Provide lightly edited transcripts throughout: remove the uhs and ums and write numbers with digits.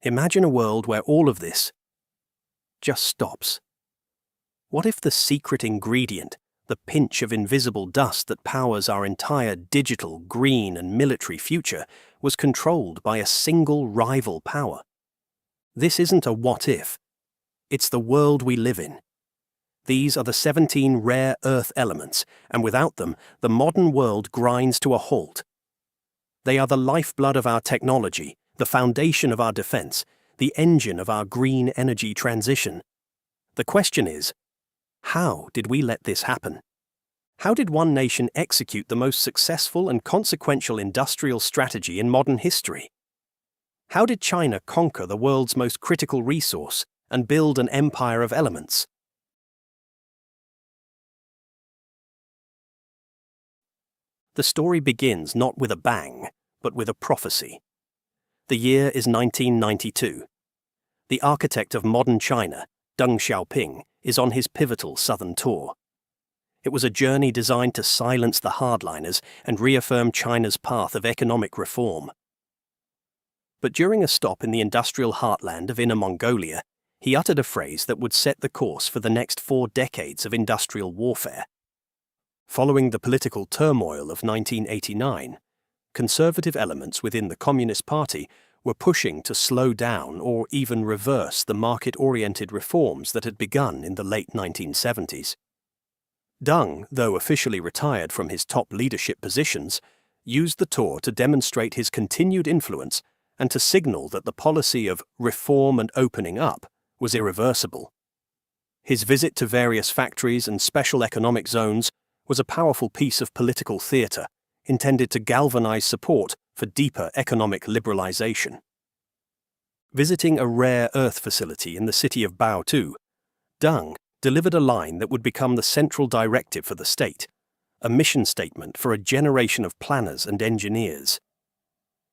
Imagine a world where all of this just stops. What if the secret ingredient, the pinch of invisible dust that powers our entire digital, green, and military future, was controlled by a single rival power? This isn't a what if. It's the world we live in. These are the 17 rare earth elements, and without them, the modern world grinds to a halt. They are the lifeblood of our technology, the foundation of our defense, the engine of our green energy transition. The question is, how did we let this happen? How did one nation execute the most successful and consequential industrial strategy in modern history? How did China conquer the world's most critical resource and build an empire of elements? The story begins not with a bang, but with a prophecy. The year is 1992. The architect of modern China, Xiaoping, is on his pivotal southern tour. It was a journey designed to silence the hardliners and reaffirm China's path of economic reform. But during a stop in the industrial heartland of Inner Mongolia, he uttered a phrase that would set the course for the next 4 decades of industrial warfare. Following the political turmoil of 1989, conservative elements within the Communist Party were pushing to slow down or even reverse the market-oriented reforms that had begun in the late 1970s. Deng, though officially retired from his top leadership positions, used the tour to demonstrate his continued influence and to signal that the policy of reform and opening up was irreversible. His visit to various factories and special economic zones was a powerful piece of political theatre intended to galvanize support for deeper economic liberalization. Visiting a rare earth facility in the city of Baotou, Deng delivered a line that would become the central directive for the state, a mission statement for a generation of planners and engineers.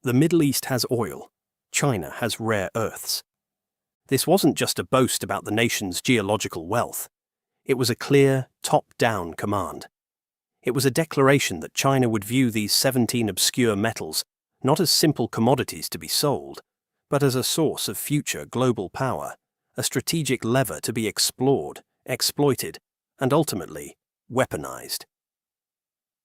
The Middle East has oil, China has rare earths. This wasn't just a boast about the nation's geological wealth. It was a clear, top-down command. It was a declaration that China would view these 17 obscure metals not as simple commodities to be sold, but as a source of future global power, a strategic lever to be explored, exploited, and ultimately weaponized.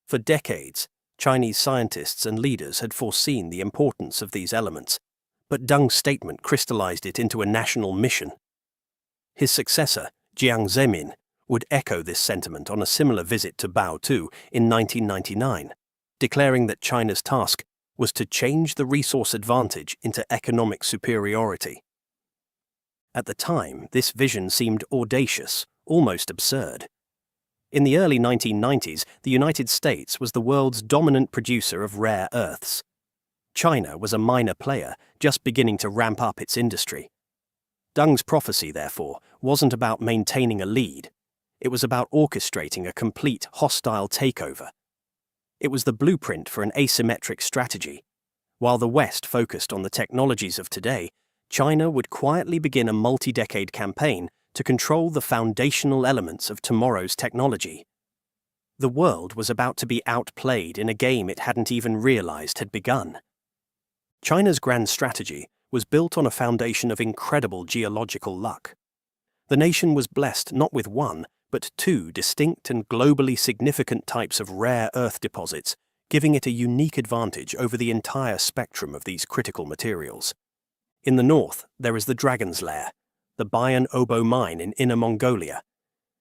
For decades, Chinese scientists and leaders had foreseen the importance of these elements, but Deng's statement crystallized it into a national mission. His successor, Jiang Zemin, would echo this sentiment on a similar visit to Baotou in 1999, declaring that China's task was to change the resource advantage into economic superiority. At the time, this vision seemed audacious, almost absurd. In the early 1990s, the United States was the world's dominant producer of rare earths. China was a minor player, just beginning to ramp up its industry. Deng's prophecy, therefore, wasn't about maintaining a lead. It was about orchestrating a complete hostile takeover. It was the blueprint for an asymmetric strategy. While the West focused on the technologies of today, China would quietly begin a multi-decade campaign to control the foundational elements of tomorrow's technology. The world was about to be outplayed in a game it hadn't even realized had begun. China's grand strategy was built on a foundation of incredible geological luck. The nation was blessed not with one, but 2 distinct and globally significant types of rare earth deposits, giving it a unique advantage over the entire spectrum of these critical materials. In the north, there is the Dragon's Lair, the Bayan Obo mine in Inner Mongolia.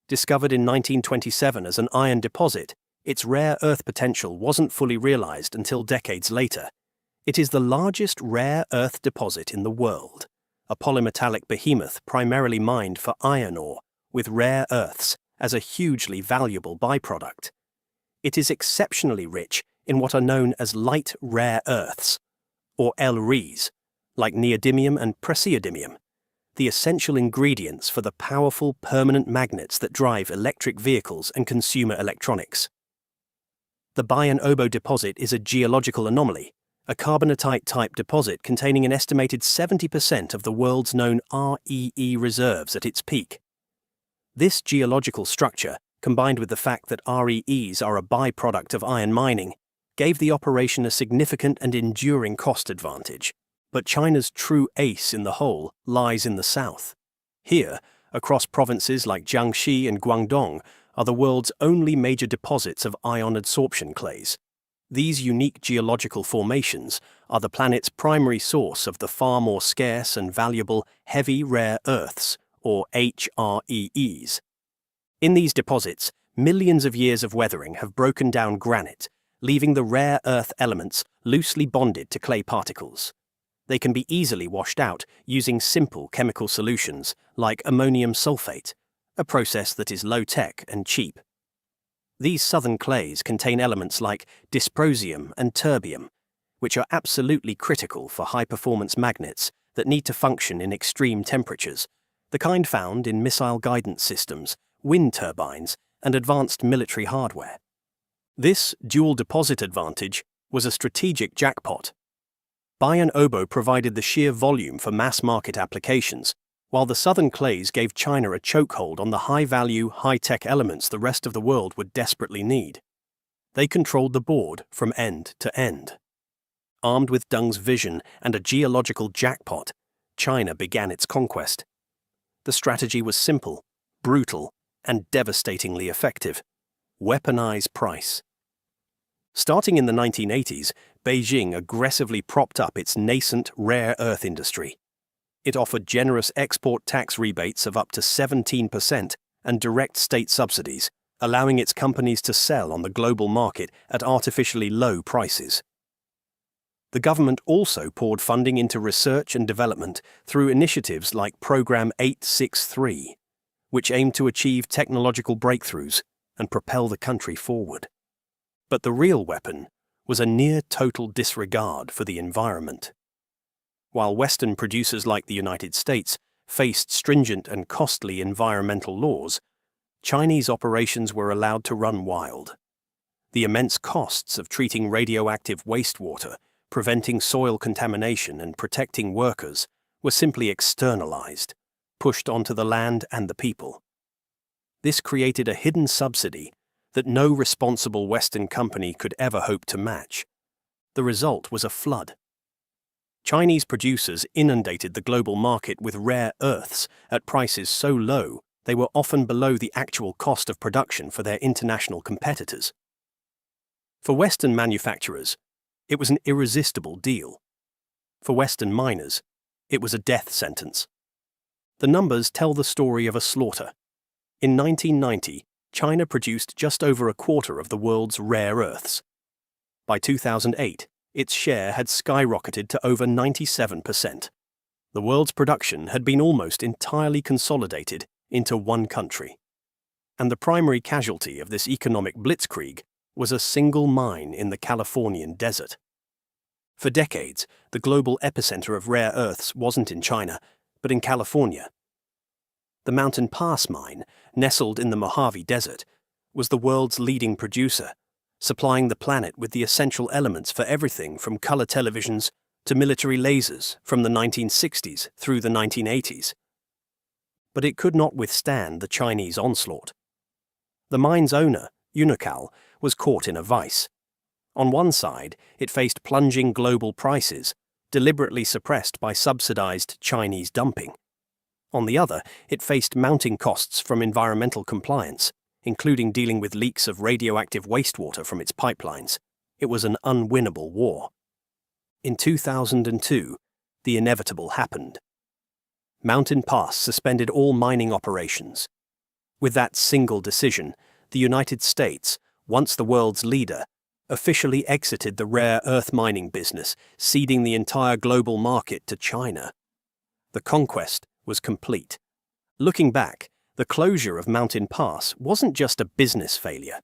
Discovered in 1927 as an iron deposit, its rare earth potential wasn't fully realized until decades later. It is the largest rare earth deposit in the world, a polymetallic behemoth primarily mined for iron ore, with rare earths as a hugely valuable byproduct. It is exceptionally rich in what are known as light rare earths, or LREs, like neodymium and praseodymium, the essential ingredients for the powerful permanent magnets that drive electric vehicles and consumer electronics. The Bayan Obo deposit is a geological anomaly, a carbonatite-type deposit containing an estimated 70% of the world's known REE reserves at its peak. This geological structure, combined with the fact that REEs are a byproduct of iron mining, gave the operation a significant and enduring cost advantage. But China's true ace in the hole lies in the south. Here, across provinces like Jiangxi and Guangdong, are the world's only major deposits of ion adsorption clays. These unique geological formations are the planet's primary source of the far more scarce and valuable heavy rare earths, or HREEs. In these deposits, millions of years of weathering have broken down granite, leaving the rare earth elements loosely bonded to clay particles. They can be easily washed out using simple chemical solutions like ammonium sulfate, a process that is low-tech and cheap. These southern clays contain elements like dysprosium and terbium, which are absolutely critical for high-performance magnets that need to function in extreme temperatures, the kind found in missile guidance systems, wind turbines, and advanced military hardware. This dual deposit advantage was a strategic jackpot. Bayan Obo provided the sheer volume for mass-market applications, while the southern clays gave China a chokehold on the high-value, high-tech elements the rest of the world would desperately need. They controlled the board from end to end. Armed with Deng's vision and a geological jackpot, China began its conquest. The strategy was simple, brutal, and devastatingly effective. Weaponize price. Starting in the 1980s, Beijing aggressively propped up its nascent rare earth industry. It offered generous export tax rebates of up to 17% and direct state subsidies, allowing its companies to sell on the global market at artificially low prices. The government also poured funding into research and development through initiatives like Program 863, which aimed to achieve technological breakthroughs and propel the country forward. But the real weapon was a near-total disregard for the environment. While Western producers like the United States faced stringent and costly environmental laws, Chinese operations were allowed to run wild. The immense costs of treating radioactive wastewater, preventing soil contamination and protecting workers were simply externalized, pushed onto the land and the people. This created a hidden subsidy that no responsible Western company could ever hope to match. The result was a flood. Chinese producers inundated the global market with rare earths at prices so low they were often below the actual cost of production for their international competitors. For Western manufacturers, it was an irresistible deal. For Western miners, it was a death sentence. The numbers tell the story of a slaughter. In 1990, China produced just over a quarter of the world's rare earths. By 2008, its share had skyrocketed to over 97%. The world's production had been almost entirely consolidated into one country. And the primary casualty of this economic blitzkrieg was a single mine in the Californian desert. For decades, the global epicenter of rare earths wasn't in China, but in California. The Mountain Pass mine, nestled in the Mojave Desert, was the world's leading producer, supplying the planet with the essential elements for everything from color televisions to military lasers from the 1960s through the 1980s. But it could not withstand the Chinese onslaught. The mine's owner, Unocal, was caught in a vice. On one side, it faced plunging global prices, deliberately suppressed by subsidized Chinese dumping. On the other, it faced mounting costs from environmental compliance, including dealing with leaks of radioactive wastewater from its pipelines. It was an unwinnable war. In 2002, the inevitable happened. Mountain Pass suspended all mining operations. With that single decision, the United States, once the world's leader, officially exited the rare earth mining business, ceding the entire global market to China. The conquest was complete. Looking back, the closure of Mountain Pass wasn't just a business failure.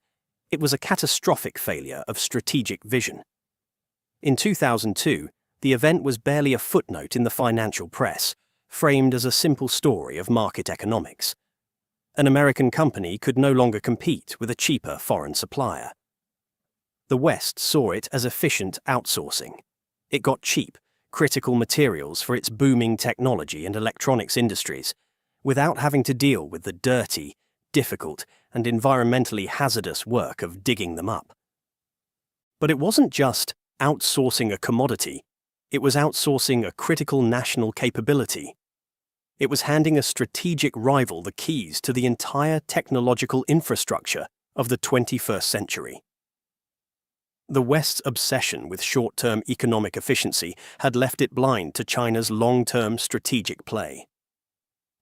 It was a catastrophic failure of strategic vision. In 2002, the event was barely a footnote in the financial press, framed as a simple story of market economics. An American company could no longer compete with a cheaper foreign supplier. The West saw it as efficient outsourcing. It got cheap, critical materials for its booming technology and electronics industries, without having to deal with the dirty, difficult, and environmentally hazardous work of digging them up. But it wasn't just outsourcing a commodity, It was outsourcing a critical national capability. It was handing a strategic rival the keys to the entire technological infrastructure of the 21st century. The West's obsession with short-term economic efficiency had left it blind to China's long-term strategic play.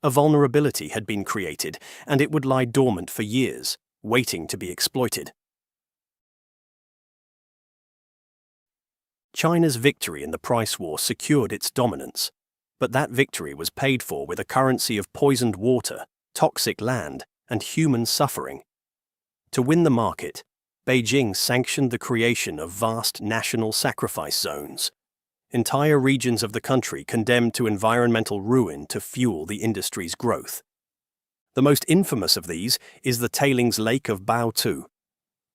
A vulnerability had been created, and it would lie dormant for years, waiting to be exploited. China's victory in the price war secured its dominance, but that victory was paid for with a currency of poisoned water, toxic land, and human suffering. To win the market, Beijing sanctioned the creation of vast national sacrifice zones, entire regions of the country condemned to environmental ruin to fuel the industry's growth. The most infamous of these is the tailings lake of Baotou.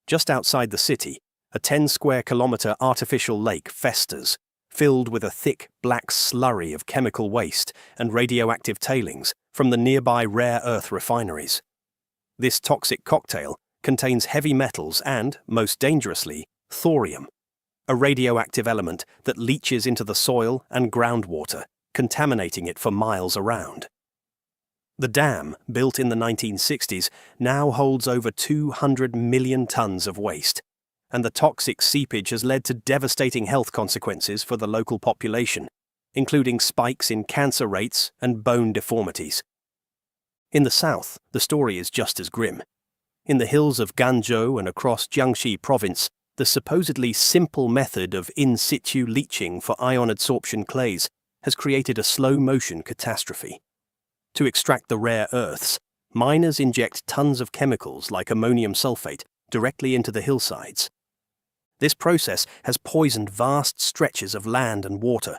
Just outside the city, a 10-square-kilometer artificial lake festers, filled with a thick black slurry of chemical waste and radioactive tailings from the nearby rare earth refineries. This toxic cocktail contains heavy metals and, most dangerously, thorium, a radioactive element that leaches into the soil and groundwater, contaminating it for miles around. The dam, built in the 1960s, now holds over 200 million tons of waste, and the toxic seepage has led to devastating health consequences for the local population, including spikes in cancer rates and bone deformities. In the south, the story is just as grim. In the hills of Ganzhou and across Jiangxi province, the supposedly simple method of in situ leaching for ion adsorption clays has created a slow-motion catastrophe. To extract the rare earths, miners inject tons of chemicals like ammonium sulfate directly into the hillsides. This process has poisoned vast stretches of land and water.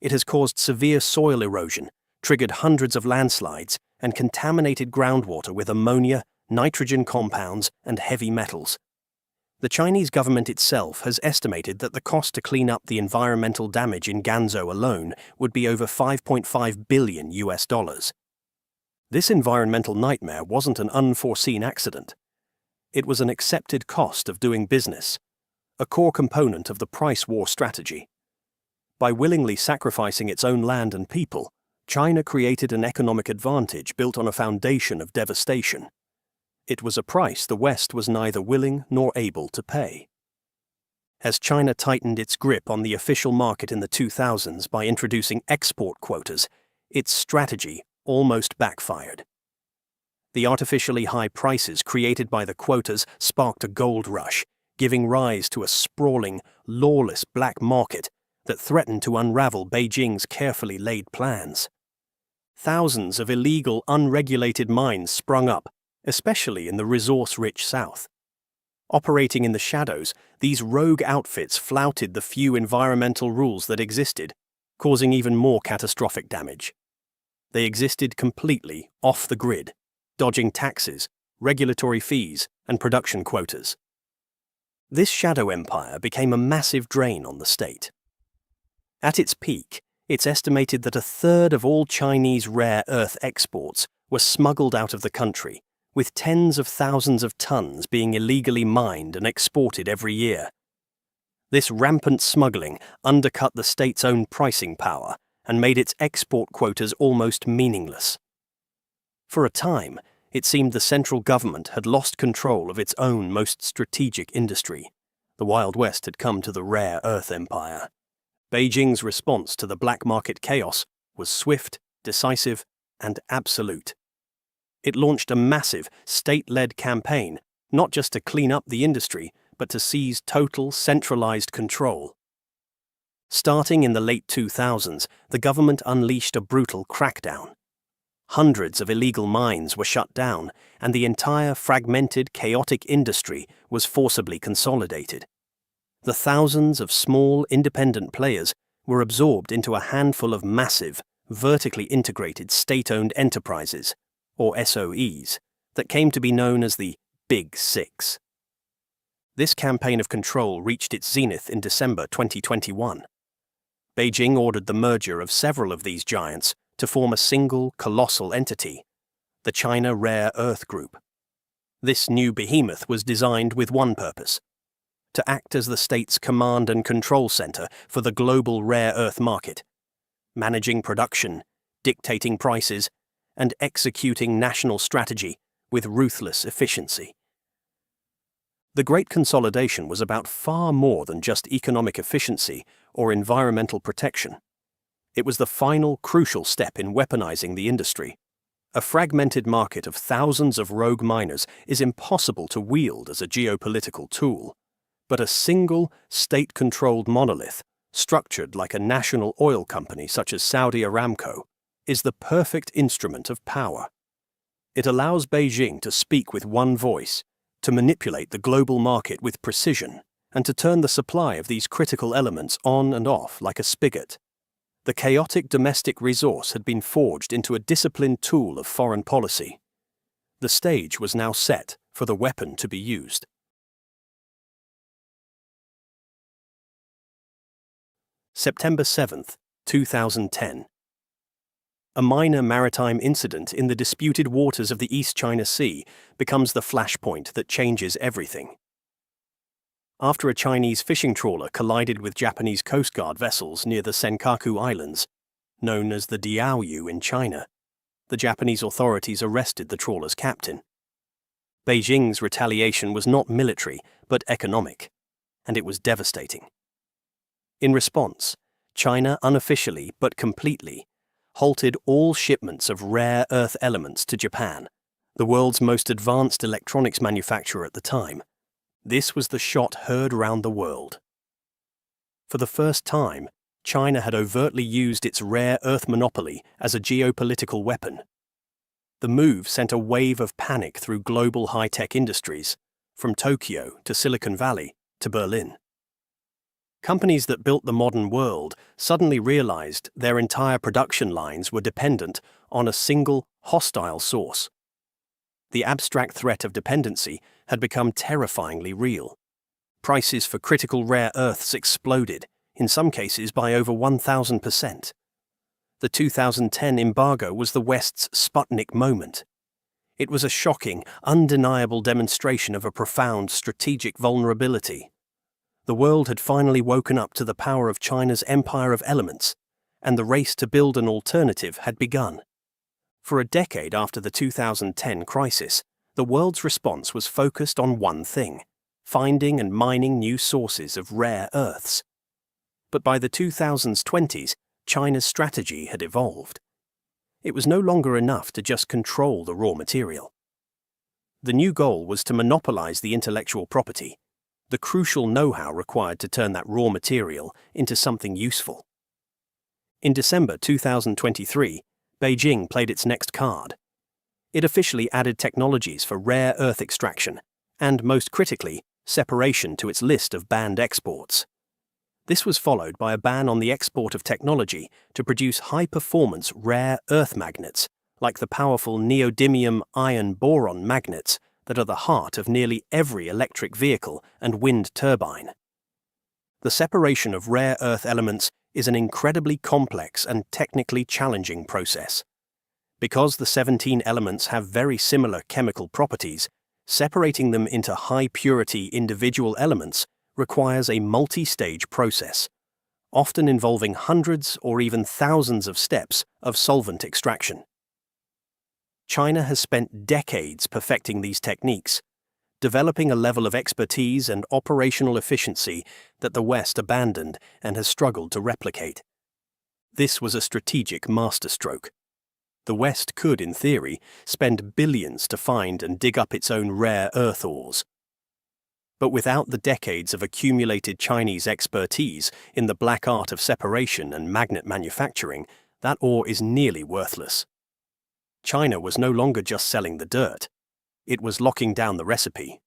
It has caused severe soil erosion, triggered hundreds of landslides, and contaminated groundwater with ammonia, nitrogen compounds, and heavy metals. The Chinese government itself has estimated that the cost to clean up the environmental damage in Ganzhou alone would be over $5.5 billion. This environmental nightmare wasn't an unforeseen accident. It was an accepted cost of doing business, a core component of the price war strategy. By willingly sacrificing its own land and people, China created an economic advantage built on a foundation of devastation. It was a price the West was neither willing nor able to pay. As China tightened its grip on the official market in the 2000s by introducing export quotas, its strategy almost backfired. The artificially high prices created by the quotas sparked a gold rush, giving rise to a sprawling, lawless black market that threatened to unravel Beijing's carefully laid plans. Thousands of illegal, unregulated mines sprung up, especially in the resource-rich south. Operating in the shadows, these rogue outfits flouted the few environmental rules that existed, causing even more catastrophic damage. They existed completely off the grid, dodging taxes, regulatory fees, and production quotas. This shadow empire became a massive drain on the state. At its peak, it's estimated that a third of all Chinese rare earth exports were smuggled out of the country, with tens of thousands of tons being illegally mined and exported every year. This rampant smuggling undercut the state's own pricing power and made its export quotas almost meaningless. For a time, it seemed the central government had lost control of its own most strategic industry. The Wild West had come to the rare earth empire. Beijing's response to the black market chaos was swift, decisive, and absolute. It launched a massive, state-led campaign, not just to clean up the industry, but to seize total, centralized control. Starting in the late 2000s, the government unleashed a brutal crackdown. Hundreds of illegal mines were shut down, and the entire fragmented, chaotic industry was forcibly consolidated. The thousands of small, independent players were absorbed into a handful of massive, vertically integrated state-owned enterprises, or SOEs, that came to be known as the Big Six. This campaign of control reached its zenith in December 2021. Beijing ordered the merger of several of these giants to form a single, colossal entity, the China Rare Earth Group. This new behemoth was designed with one purpose: to act as the state's command and control center for the global rare earth market, managing production, dictating prices, and executing national strategy with ruthless efficiency. The Great Consolidation was about far more than just economic efficiency or environmental protection. It was the final crucial step in weaponizing the industry. A fragmented market of thousands of rogue miners is impossible to wield as a geopolitical tool, but a single, state-controlled monolith, structured like a national oil company such as Saudi Aramco, is the perfect instrument of power. It allows Beijing to speak with one voice, to manipulate the global market with precision, and to turn the supply of these critical elements on and off like a spigot. The chaotic domestic resource had been forged into a disciplined tool of foreign policy. The stage was now set for the weapon to be used. September 7th, 2010. A minor maritime incident in the disputed waters of the East China Sea becomes the flashpoint that changes everything. After a Chinese fishing trawler collided with Japanese Coast Guard vessels near the Senkaku Islands, known as the Diaoyu in China, the Japanese authorities arrested the trawler's captain. Beijing's retaliation was not military, but economic, and it was devastating. In response, China unofficially but completely halted all shipments of rare earth elements to Japan, the world's most advanced electronics manufacturer at the time. This was the shot heard round the world. For the first time, China had overtly used its rare earth monopoly as a geopolitical weapon. The move sent a wave of panic through global high-tech industries, from Tokyo to Silicon Valley to Berlin. Companies that built the modern world suddenly realized their entire production lines were dependent on a single, hostile source. The abstract threat of dependency had become terrifyingly real. Prices for critical rare earths exploded, in some cases by over 1,000%. The 2010 embargo was the West's Sputnik moment. It was a shocking, undeniable demonstration of a profound strategic vulnerability. The world had finally woken up to the power of China's empire of elements, and the race to build an alternative had begun. For a decade after the 2010 crisis, the world's response was focused on one thing: finding and mining new sources of rare earths. But by the 2020s, China's strategy had evolved. It was no longer enough to just control the raw material. The new goal was to monopolize the intellectual property, the crucial know-how required to turn that raw material into something useful. In December 2023, Beijing played its next card. It officially added technologies for rare earth extraction and, most critically, separation to its list of banned exports. This was followed by a ban on the export of technology to produce high-performance rare earth magnets, like the powerful neodymium iron boron magnets that are the heart of nearly every electric vehicle and wind turbine. The separation of rare earth elements is an incredibly complex and technically challenging process. Because the 17 elements have very similar chemical properties, separating them into high-purity individual elements requires a multi-stage process, often involving hundreds or even thousands of steps of solvent extraction. China has spent decades perfecting these techniques, developing a level of expertise and operational efficiency that the West abandoned and has struggled to replicate. This was a strategic masterstroke. The West could, in theory, spend billions to find and dig up its own rare earth ores. But without the decades of accumulated Chinese expertise in the black art of separation and magnet manufacturing, that ore is nearly worthless. China was no longer just selling the dirt. It was locking down the recipe.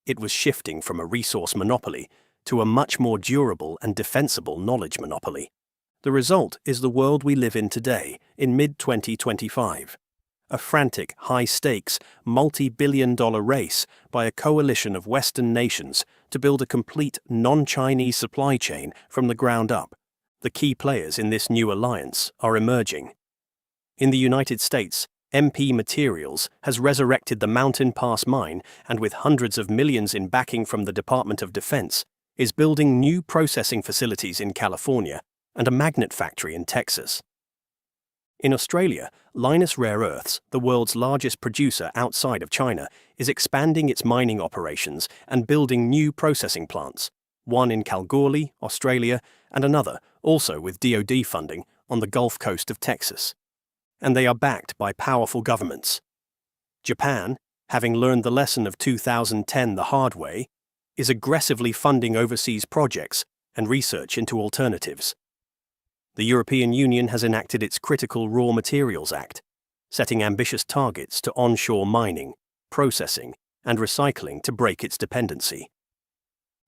It was shifting from a resource monopoly to a much more durable and defensible knowledge monopoly. The result is the world we live in today, in mid-2025. A frantic, high-stakes, multi-billion-dollar race by a coalition of Western nations to build a complete non-Chinese supply chain from the ground up. The key players in this new alliance are emerging. In the United States, MP Materials has resurrected the Mountain Pass mine, and with hundreds of millions in backing from the Department of Defense, is building new processing facilities in California and a magnet factory in Texas. In Australia, Lynas Rare Earths, the world's largest producer outside of China, is expanding its mining operations and building new processing plants, one in Kalgoorlie, Australia, and another, also with DoD funding, on the Gulf Coast of Texas. And they are backed by powerful governments. Japan, having learned the lesson of 2010 the hard way, is aggressively funding overseas projects and research into alternatives. The European Union has enacted its Critical Raw Materials Act, setting ambitious targets to onshore mining, processing, and recycling to break its dependency.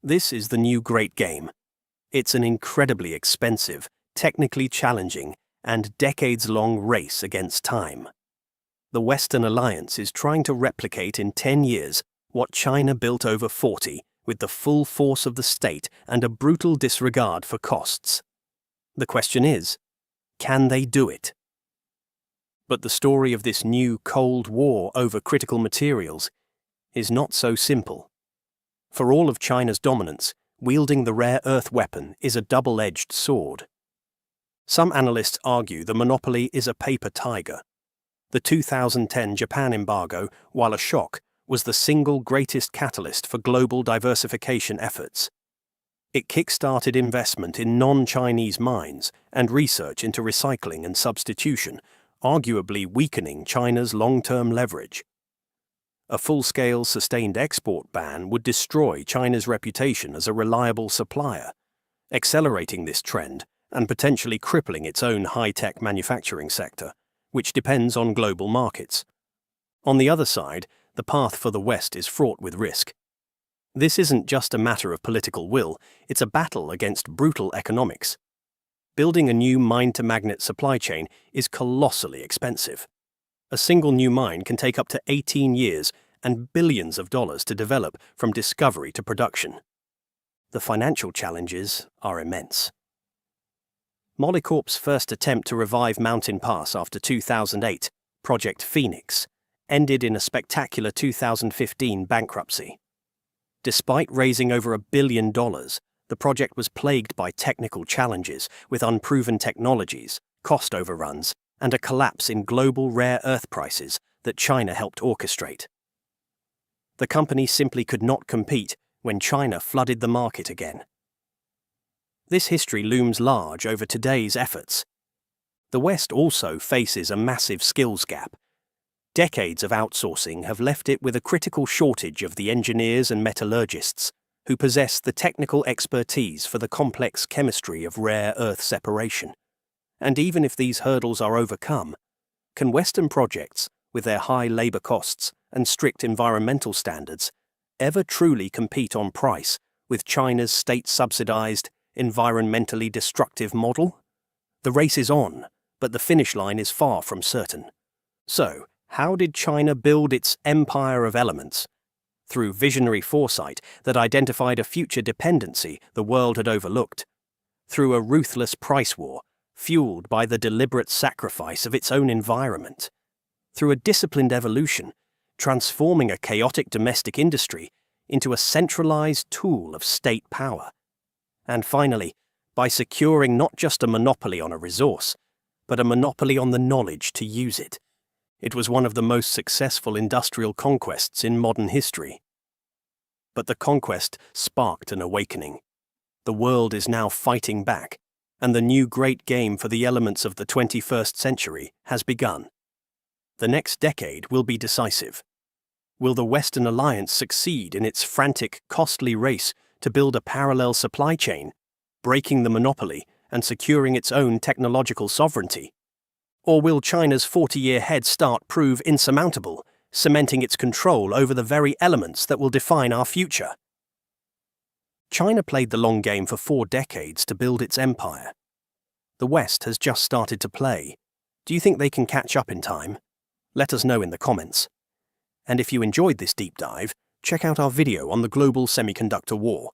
This is the new great game. It's an incredibly expensive, technically challenging, and decades-long race against time. The Western Alliance is trying to replicate in 10 years what China built over 40, with the full force of the state and a brutal disregard for costs. The question is, can they do it? But the story of this new Cold War over critical materials is not so simple. For all of China's dominance, wielding the rare earth weapon is a double-edged sword. Some analysts argue the monopoly is a paper tiger. The 2010 Japan embargo, while a shock, was the single greatest catalyst for global diversification efforts. It kick-started investment in non-Chinese mines and research into recycling and substitution, arguably weakening China's long-term leverage. A full-scale sustained export ban would destroy China's reputation as a reliable supplier, accelerating this trend and potentially crippling its own high-tech manufacturing sector, which depends on global markets. On the other side, the path for the West is fraught with risk. This isn't just a matter of political will, it's a battle against brutal economics. Building a new mine-to-magnet supply chain is colossally expensive. A single new mine can take up to 18 years and billions of dollars to develop from discovery to production. The financial challenges are immense. Molycorp's first attempt to revive Mountain Pass after 2008, Project Phoenix, ended in a spectacular 2015 bankruptcy. Despite raising over $1 billion, the project was plagued by technical challenges with unproven technologies, cost overruns, and a collapse in global rare earth prices that China helped orchestrate. The company simply could not compete when China flooded the market again. This history looms large over today's efforts. The West also faces a massive skills gap. Decades of outsourcing have left it with a critical shortage of the engineers and metallurgists who possess the technical expertise for the complex chemistry of rare earth separation. And even if these hurdles are overcome, can Western projects, with their high labor costs and strict environmental standards, ever truly compete on price with China's state-subsidized, environmentally destructive model? The race is on, but the finish line is far from certain. So, how did China build its empire of elements? Through visionary foresight that identified a future dependency the world had overlooked. Through a ruthless price war, fueled by the deliberate sacrifice of its own environment. Through a disciplined evolution, transforming a chaotic domestic industry into a centralized tool of state power. And finally, by securing not just a monopoly on a resource, but a monopoly on the knowledge to use it. It was one of the most successful industrial conquests in modern history. But the conquest sparked an awakening. The world is now fighting back, and the new great game for the elements of the 21st century has begun. The next decade will be decisive. Will the Western Alliance succeed in its frantic, costly race to build a parallel supply chain, breaking the monopoly and securing its own technological sovereignty? Or will China's 40-year head start prove insurmountable, cementing its control over the very elements that will define our future? China played the long game for 4 decades to build its empire. The West has just started to play. Do you think they can catch up in time? Let us know in the comments. And if you enjoyed this deep dive, check out our video on the global semiconductor war.